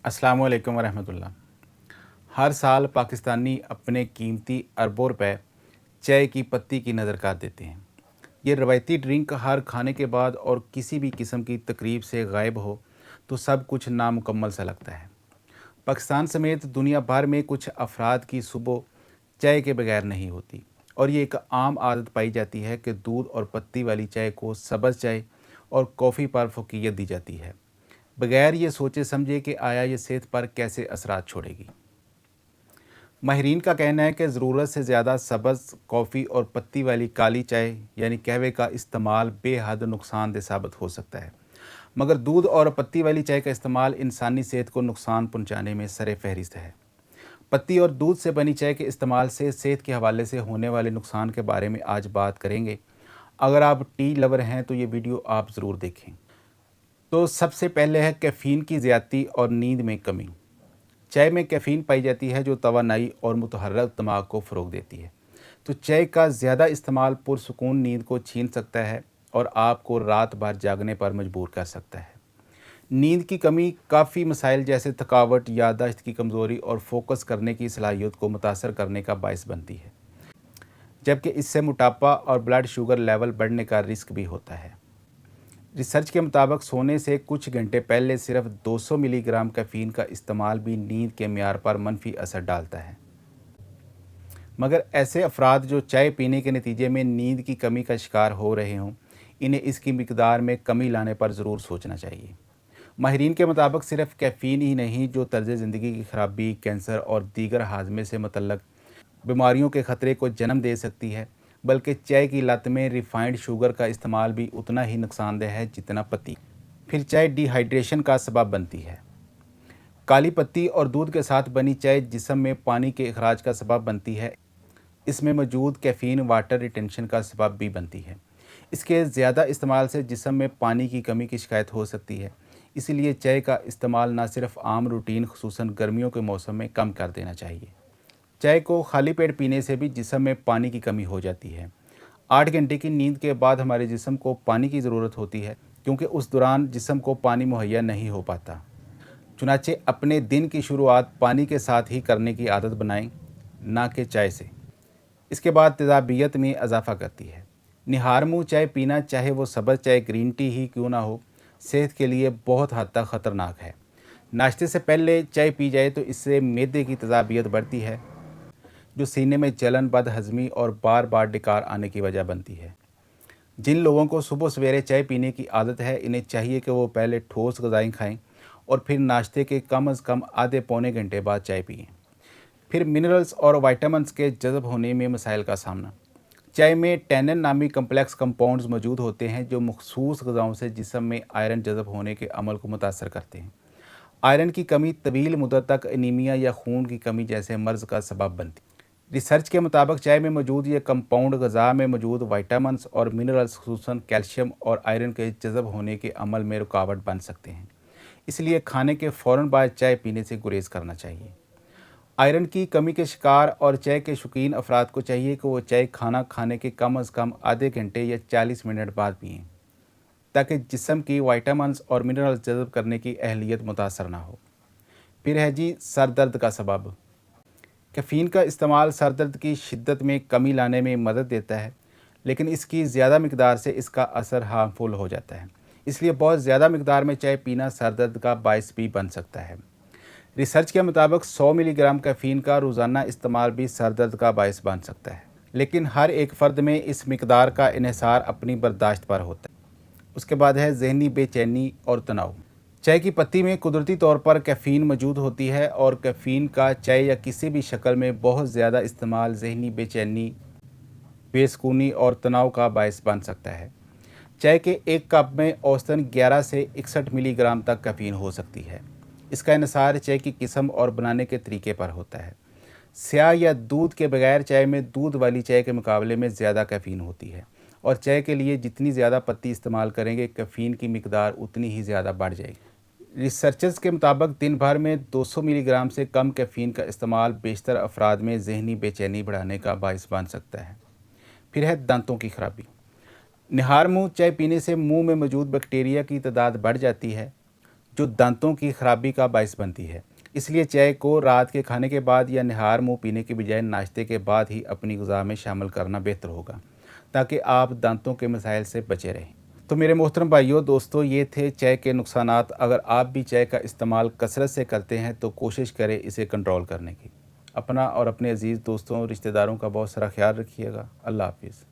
अस्सलाम वालेकुम वरहमतुल्लाह। हर साल पाकिस्तानी अपने कीमती अरबों रुपए चाय की पत्ती की नज़र काट देते हैं। ये रवायती ड्रिंक हर खाने के बाद और किसी भी किस्म की तकरीब से गायब हो तो सब कुछ नामुकम्मल सा लगता है। पाकिस्तान समेत दुनिया भर में कुछ अफराद की सुबह चाय के बगैर नहीं होती और ये एक आम आदत पाई जाती है कि दूध और पत्ती वाली चाय को सब्ज़ चाय और कॉफ़ी पर फ़ोकियत दी जाती है, बगैर ये सोचे समझे कि आया ये सेहत पर कैसे असरात छोड़ेगी। माहिरीन का कहना है कि ज़रूरत से ज़्यादा सब्ज़ कॉफ़ी और पत्ती वाली काली चाय यानी कहवे का इस्तेमाल बेहद नुकसानदेह साबित हो सकता है, मगर दूध और पत्ती वाली चाय का इस्तेमाल इंसानी सेहत को नुकसान पहुंचाने में सरे फहरिस्त है। पत्ती और दूध से बनी चाय के इस्तेमाल से सेहत के हवाले से होने वाले नुकसान के बारे में आज बात करेंगे। अगर आप टी लवर हैं तो ये वीडियो आप ज़रूर देखें। तो सबसे पहले है कैफ़ीन की ज़्यादती और नींद में कमी। चाय में कैफ़ीन पाई जाती है जो तवानाई और मुतहर्रिक दिमाग को फ़रोग़ देती है। तो चाय का ज़्यादा इस्तेमाल पुरसुकून नींद को छीन सकता है और आपको रात भर जागने पर मजबूर कर सकता है। नींद की कमी काफ़ी मसाइल जैसे थकावट, याददाश्त की कमज़ोरी और फोकस करने की सलाहियत को मुतासर करने का बायस बनती है, जबकि इससे मोटापा और ब्लड शुगर लेवल बढ़ने का रिस्क भी होता है। रिसर्च के मुताबिक सोने से कुछ घंटे पहले सिर्फ 200 मिलीग्राम कैफ़ीन का इस्तेमाल भी नींद के म्यार पर मनफी असर डालता है। मगर ऐसे अफराद जो चाय पीने के नतीजे में नींद की कमी का शिकार हो रहे हों, इन्हें इसकी मिकदार में कमी लाने पर ज़रूर सोचना चाहिए। माहिरीन के मुताबिक सिर्फ कैफ़ीन ही नहीं जो तर्ज ज़िंदगी की खराबी, कैंसर और दीगर हाजमे से मुतल्लक बीमारियों के ख़तरे को जन्म दे सकती है, बल्कि चाय की लत में रिफाइंड शुगर का इस्तेमाल भी उतना ही नुकसानदेह है जितना पत्ती। फिर चाय डिहाइड्रेशन का सबब बनती है। काली पत्ती और दूध के साथ बनी चाय जिस्म में पानी के अखराज का सबब बनती है। इसमें मौजूद कैफ़ीन वाटर रिटेंशन का सबब भी बनती है। इसके ज़्यादा इस्तेमाल से जिस्म में पानी की कमी की शिकायत हो सकती है। इसीलिए चाय का इस्तेमाल न सिर्फ आम रूटीन खुसूसन गर्मियों के मौसम में कम कर देना चाहिए। चाय को खाली पेट पीने से भी जिस्म में पानी की कमी हो जाती है। 8 घंटे की नींद के बाद हमारे जिस्म को पानी की ज़रूरत होती है, क्योंकि उस दौरान जिस्म को पानी मुहैया नहीं हो पाता। चुनाचे अपने दिन की शुरुआत पानी के साथ ही करने की आदत बनाएं, ना कि चाय से। इसके बाद तेज़ाबियत में इजाफ़ा करती है। निहार मुँह चाय पीना, चाहे वो सब्ज़ चाय ग्रीन टी ही क्यों ना हो, सेहत के लिए बहुत हद तक ख़तरनाक है। नाश्ते से पहले चाय पी जाए तो इससे मैदे की तेज़ाबियत बढ़ती है, जो सीने में जलन, बदहज़मी और बार बार डकार आने की वजह बनती है। जिन लोगों को सुबह सवेरे चाय पीने की आदत है, इन्हें चाहिए कि वो पहले ठोस ग़िज़ाएँ खाएं और फिर नाश्ते के कम अज़ कम आधे पौने घंटे बाद चाय पिएँ। फिर मिनरल्स और विटामिन्स के जज़ब होने में मसाइल का सामना। चाय में टैनिन नामी कम्प्लेक्स कंपाउंड्स मौजूद होते हैं जो मखसूस ग़िज़ाओं से जिस्म में आयरन जज़ब होने के अमल को मुतासर करते हैं। आयरन की कमी तवील मुद्दत तक एनीमिया या खून की कमी जैसे मर्ज़ का सबब बनती है। रिसर्च के मुताबिक चाय में मौजूद ये कंपाउंड ग़िज़ा में मौजूद विटामिन्स और मिनरल्स खुसूसन कैल्शियम और आयरन के जज़ब होने के अमल में रुकावट बन सकते हैं। इसलिए खाने के फ़ौरन बाद चाय पीने से गुरेज करना चाहिए। आयरन की कमी के शिकार और चाय के शौकीन अफराद को चाहिए कि वो चाय खाना खाने के कम अज़ कम आधे घंटे या 40 मिनट बाद पिएँ, ताकि जिस्म की विटामिन्स और मिनरल्स जज़ब करने की अहलियत मुतासर ना हो। फिर है जी सर दर्द का सबब। कैफ़ीन का इस्तेमाल सर दर्द की शिद्दत में कमी लाने में मदद देता है, लेकिन इसकी ज़्यादा मिकदार से इसका असर हार्मफुल हो जाता है। इसलिए बहुत ज़्यादा मिकदार में चाय पीना सर दर्द का बायस भी बन सकता है। रिसर्च के मुताबिक 100 मिलीग्राम कैफ़ीन का रोज़ाना इस्तेमाल भी सर दर्द का बायस बन सकता है, लेकिन हर एक फ़र्द में इस मिकदार का इन्हिसार अपनी बर्दाश्त पर होता है। उसके बाद है ज़हनी बेचैनी और तनाव। चाय की पत्ती में कुदरती तौर पर कैफ़ीन मौजूद होती है और कैफ़ीन का चाय या किसी भी शक्ल में बहुत ज़्यादा इस्तेमाल ज़हनी बेचैनी, बेसुकूनी और तनाव का बायस बन सकता है। चाय के एक कप में औसतन 11 से 61 मिलीग्राम तक कैफ़ीन हो सकती है। इसका इन्हिसार चाय की किस्म और बनाने के तरीके पर होता है। स्याह या दूध के बगैर चाय में दूध वाली चाय के मुकाबले में ज़्यादा कैफ़ीन होती है, और चाय के लिए जितनी ज़्यादा पत्ती इस्तेमाल करेंगे कैफ़ीन की मिकदार उतनी ही ज़्यादा बढ़ जाएगी। रिसर्चर्स के मुताबिक दिन भर में 200 मिलीग्राम से कम कैफ़ीन का इस्तेमाल बेशतर अफराद में ज़हनी बेचैनी बढ़ाने का बायस बन सकता है। फिर है दांतों की खराबी। निहार मुँह चाय पीने से मुंह में मौजूद बैक्टीरिया की तादाद बढ़ जाती है, जो दांतों की खराबी का बायस बनती है। इसलिए चाय को रात के खाने के बाद या निहार मुँह पीने के बजाय नाश्ते के बाद ही अपनी ग़िज़ा में शामिल करना बेहतर होगा, ताकि आप दांतों के मसाइल से बचे रहें। तो मेरे मोहतरम भाइयों दोस्तों, ये थे चाय के नुकसानात। अगर आप भी चाय का इस्तेमाल कसरत से करते हैं तो कोशिश करें इसे कंट्रोल करने की। अपना और अपने अज़ीज़ दोस्तों रिश्तेदारों का बहुत सारा ख्याल रखिएगा। अल्लाह हाफ़िज़।